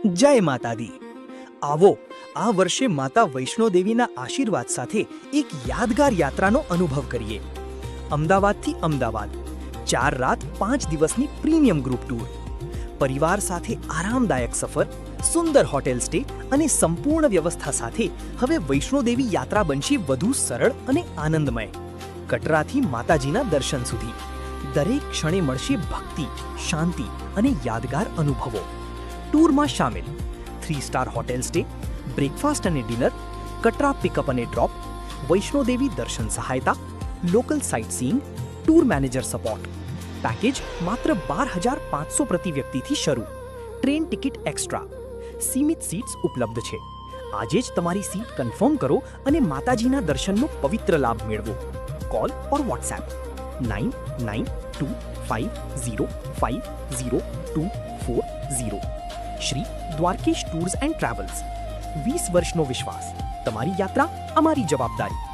જય માતા દી. આવો આ વર્ષે માતા વૈષ્ણોદેવીના આશીર્વાદ સાથે એક યાદગાર યાત્રાનો અનુભવ કરીએ. અમદાવાદથી અમદાવાદ 4 રાત 5 દિવસની પ્રીમિયમ ગ્રુપ ટૂર. પરિવાર સાથે આરામદાયક સફર, સુંદર હોટેલ સ્ટે અને સંપૂર્ણ વ્યવસ્થા સાથે હવે વૈષ્ણોદેવી યાત્રા બનશે વધુ સરળ અને આનંદમય. કટરાથી માતાજીના દર્શન સુધી દરેક ક્ષણે મળશે ભક્તિ, શાંતિ અને યાદગાર અનુભવો. ટૂરમાં શામેલ 3 સ્ટાર હોટેલ સ્ટે, બ્રેકફાસ્ટ અને ડિનર, કટરા પિકઅપ અને ડ્રોપ, વૈષ્ણોદેવી દર્શન સહાયતા, local sightseeing, tour manager support. Package માત્ર 12,500 પ્રતિ વ્યક્તિથી શરૂ. Train ticket extra. સીમિત સીટ્સ ઉપલબ્ધ છે. આજે જ તમારી સીટ કન્ફર્મ કરો અને માતાજીના દર્શનનો પવિત્ર લાભ મેળવો. Call or WhatsApp 9925050240. Shri Dwarkesh tours and travels. 20 વર્ષનો વિશ્વાસ. તમારી યાત્રા અમારી જવાબદારી.